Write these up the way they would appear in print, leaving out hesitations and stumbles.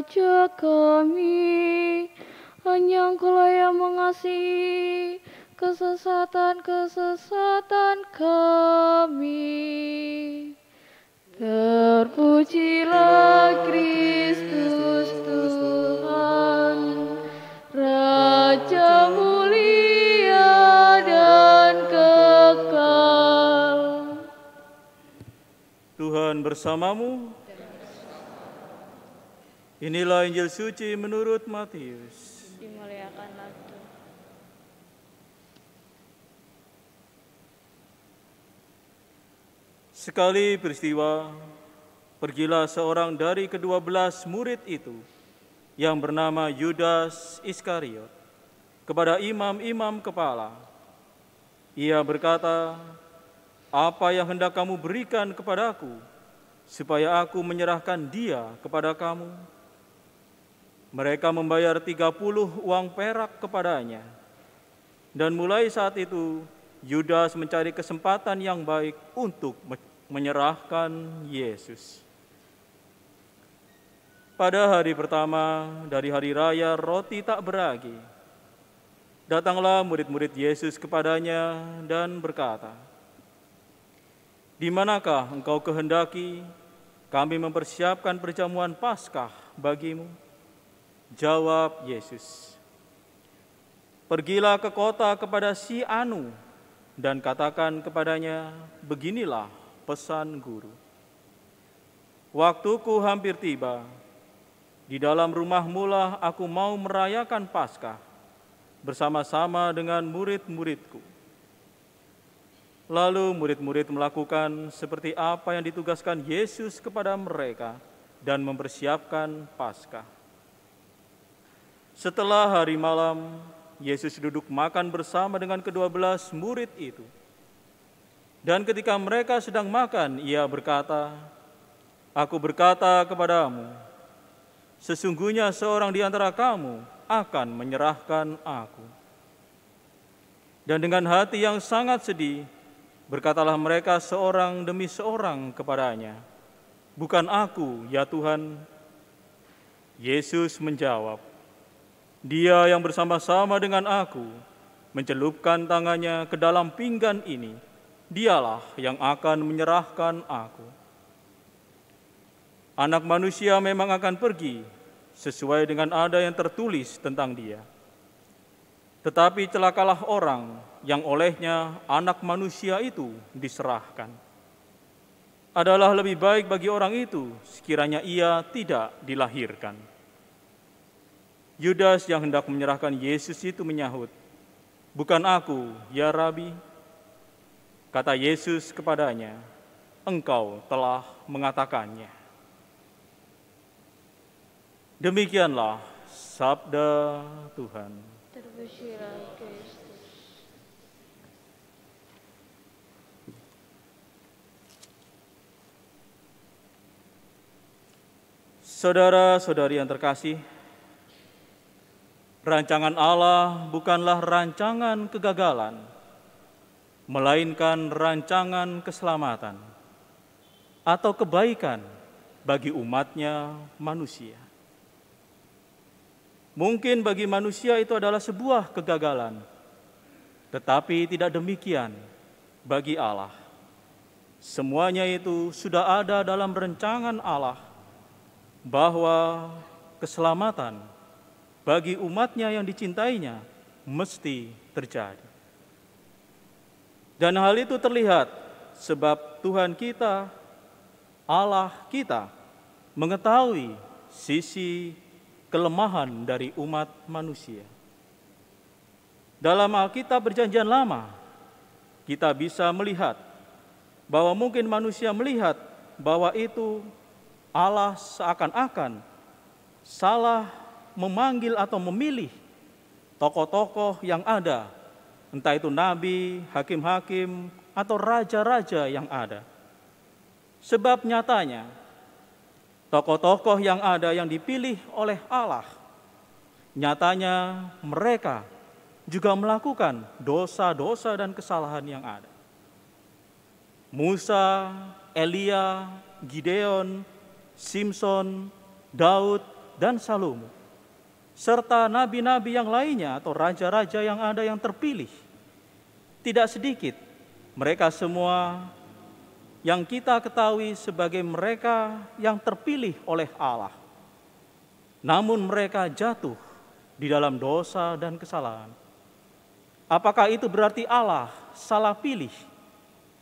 Raja kami. Hanya Engkaulah yang mengasihi kesesatan kami. Terpujilah Kristus Tuhan, Raja mulia dan kekal. Tuhan bersamamu. Inilah Injil suci menurut Matius. Dimuliakanlah Tuhan. Sekali peristiwa, pergilah seorang dari ke-12 murid itu yang bernama Yudas Iskariot kepada imam-imam kepala. Ia berkata, "Apa yang hendak kamu berikan kepadaku, supaya aku menyerahkan dia kepada kamu?" Mereka membayar 30 uang perak kepadanya. Dan mulai saat itu, Yudas mencari kesempatan yang baik untuk menyerahkan Yesus. Pada hari pertama dari hari raya roti tak beragi, datanglah murid-murid Yesus kepadanya dan berkata, "Di manakah engkau kehendaki kami mempersiapkan perjamuan Paskah bagimu?" Jawab Yesus, "Pergilah ke kota kepada si Anu dan katakan kepadanya, beginilah pesan guru. Waktuku hampir tiba, di dalam rumahmulah aku mau merayakan Paskah bersama-sama dengan murid-muridku." Lalu murid-murid melakukan seperti apa yang ditugaskan Yesus kepada mereka dan mempersiapkan Paskah. Setelah hari malam, Yesus duduk makan bersama dengan ke-12 murid itu. Dan ketika mereka sedang makan, ia berkata, "Aku berkata kepadamu, sesungguhnya seorang di antara kamu akan menyerahkan aku." Dan dengan hati yang sangat sedih, berkatalah mereka seorang demi seorang kepadanya, "Bukan aku, ya Tuhan." Yesus menjawab, "Dia yang bersama-sama dengan aku mencelupkan tangannya ke dalam pinggan ini, dialah yang akan menyerahkan aku. Anak manusia memang akan pergi sesuai dengan ada yang tertulis tentang dia. Tetapi celakalah orang yang olehnya anak manusia itu diserahkan. Adalah lebih baik bagi orang itu sekiranya ia tidak dilahirkan." Yudas yang hendak menyerahkan Yesus itu menyahut, "Bukan aku, ya Rabi." Kata Yesus kepadanya, "Engkau telah mengatakannya." Demikianlah sabda Tuhan. Terpujilah Kristus. Saudara-saudari yang terkasih, rancangan Allah bukanlah rancangan kegagalan, melainkan rancangan keselamatan atau kebaikan bagi umatnya manusia. Mungkin bagi manusia itu adalah sebuah kegagalan, tetapi tidak demikian bagi Allah. Semuanya itu sudah ada dalam rancangan Allah, bahwa keselamatan bagi umatnya yang dicintainya mesti terjadi. Dan hal itu terlihat sebab Tuhan kita, Allah kita, mengetahui sisi kelemahan dari umat manusia. Dalam Alkitab Perjanjian Lama, kita bisa melihat bahwa mungkin manusia melihat bahwa itu Allah seakan-akan salah memanggil atau memilih tokoh-tokoh yang ada, entah itu nabi, hakim-hakim, atau raja-raja yang ada. Sebab nyatanya, tokoh-tokoh yang ada yang dipilih oleh Allah, nyatanya mereka juga melakukan dosa-dosa dan kesalahan yang ada. Musa, Elia, Gideon, Simson, Daud, dan Salomo, serta nabi-nabi yang lainnya atau raja-raja yang ada yang terpilih. Tidak sedikit mereka semua yang kita ketahui sebagai mereka yang terpilih oleh Allah. Namun mereka jatuh di dalam dosa dan kesalahan. Apakah itu berarti Allah salah pilih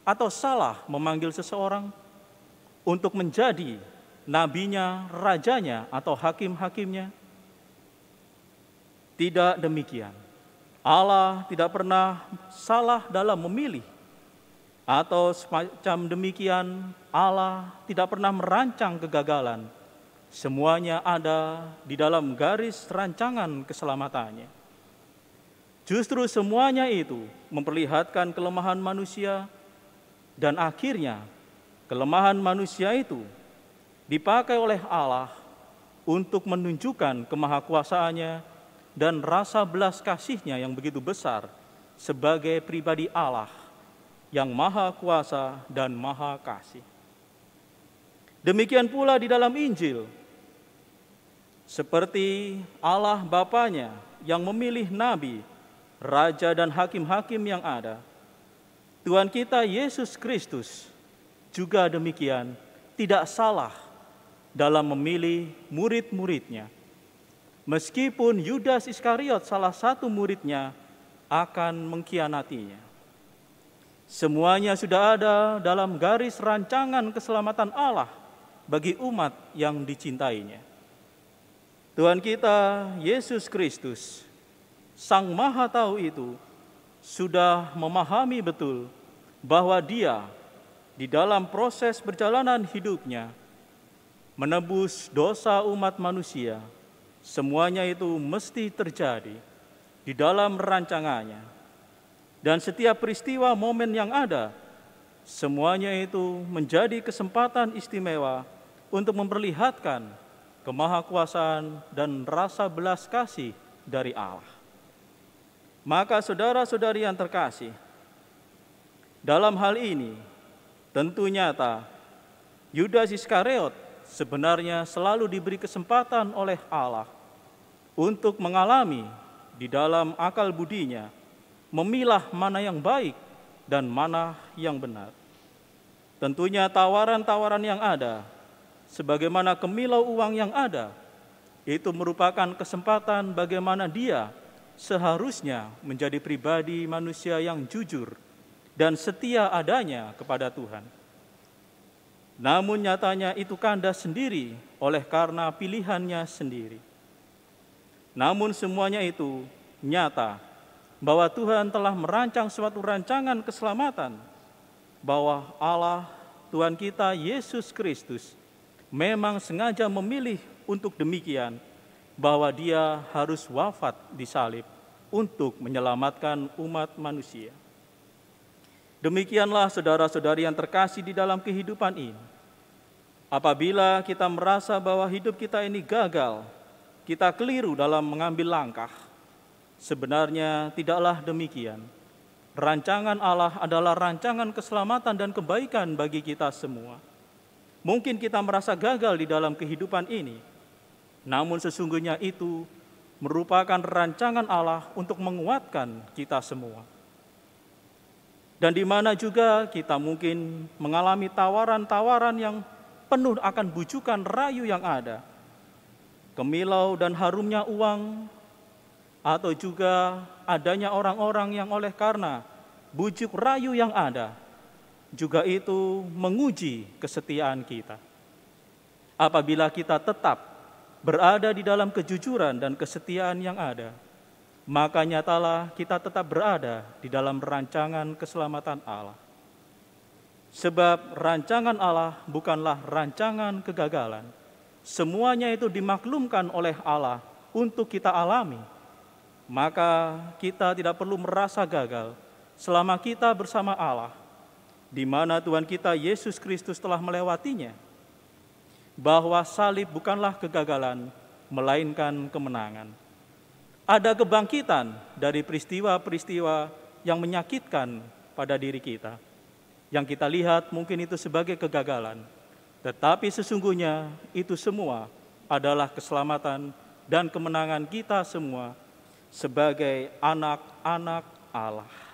atau salah memanggil seseorang untuk menjadi nabinya, rajanya, atau hakim-hakimnya? Tidak demikian. Allah tidak pernah salah dalam memilih, atau semacam demikian Allah tidak pernah merancang kegagalan. Semuanya ada di dalam garis rancangan keselamatannya. Justru semuanya itu memperlihatkan kelemahan manusia, dan akhirnya kelemahan manusia itu dipakai oleh Allah untuk menunjukkan kemahakuasaannya dan rasa belas kasih-Nya yang begitu besar sebagai pribadi Allah yang maha kuasa dan maha kasih. Demikian pula di dalam Injil, seperti Allah Bapanya yang memilih nabi, raja dan hakim-hakim yang ada, Tuhan kita Yesus Kristus juga demikian tidak salah dalam memilih murid-muridnya. Meskipun Yudas Iskariot salah satu muridnya akan mengkhianatinya. Semuanya sudah ada dalam garis rancangan keselamatan Allah bagi umat yang dicintainya. Tuhan kita Yesus Kristus, Sang Maha Tahu itu, sudah memahami betul bahwa Dia di dalam proses perjalanan hidupnya menebus dosa umat manusia. Semuanya itu mesti terjadi di dalam rancangannya. Dan setiap peristiwa momen yang ada, semuanya itu menjadi kesempatan istimewa untuk memperlihatkan kemahakuasaan dan rasa belas kasih dari Allah. Maka saudara-saudari yang terkasih, dalam hal ini tentu nyata Yudas Iskariot sebenarnya selalu diberi kesempatan oleh Allah untuk mengalami di dalam akal budinya, memilah mana yang baik dan mana yang benar. Tentunya tawaran-tawaran yang ada, sebagaimana kemilau uang yang ada, itu merupakan kesempatan bagaimana dia seharusnya menjadi pribadi manusia yang jujur dan setia adanya kepada Tuhan. Namun nyatanya itu kandas sendiri oleh karena pilihannya sendiri. Namun semuanya itu nyata bahwa Tuhan telah merancang suatu rancangan keselamatan, bahwa Allah Tuhan kita Yesus Kristus memang sengaja memilih untuk demikian, bahwa Dia harus wafat di salib untuk menyelamatkan umat manusia. Demikianlah saudara-saudari yang terkasih di dalam kehidupan ini. Apabila kita merasa bahwa hidup kita ini gagal, kita keliru dalam mengambil langkah, sebenarnya tidaklah demikian. Rancangan Allah adalah rancangan keselamatan dan kebaikan bagi kita semua. Mungkin kita merasa gagal di dalam kehidupan ini, namun sesungguhnya itu merupakan rancangan Allah untuk menguatkan kita semua. Dan di mana juga kita mungkin mengalami tawaran-tawaran yang penuh akan bujukan rayu yang ada, kemilau dan harumnya uang, atau juga adanya orang-orang yang oleh karena bujuk rayu yang ada, juga itu menguji kesetiaan kita. Apabila kita tetap berada di dalam kejujuran dan kesetiaan yang ada, maka nyatalah kita tetap berada di dalam rancangan keselamatan Allah. Sebab rancangan Allah bukanlah rancangan kegagalan. Semuanya itu dimaklumkan oleh Allah untuk kita alami. Maka kita tidak perlu merasa gagal selama kita bersama Allah, di mana Tuhan kita Yesus Kristus telah melewatinya. Bahwa salib bukanlah kegagalan, melainkan kemenangan. Ada kebangkitan dari peristiwa-peristiwa yang menyakitkan pada diri kita, yang kita lihat mungkin itu sebagai kegagalan, tetapi sesungguhnya itu semua adalah keselamatan dan kemenangan kita semua sebagai anak-anak Allah.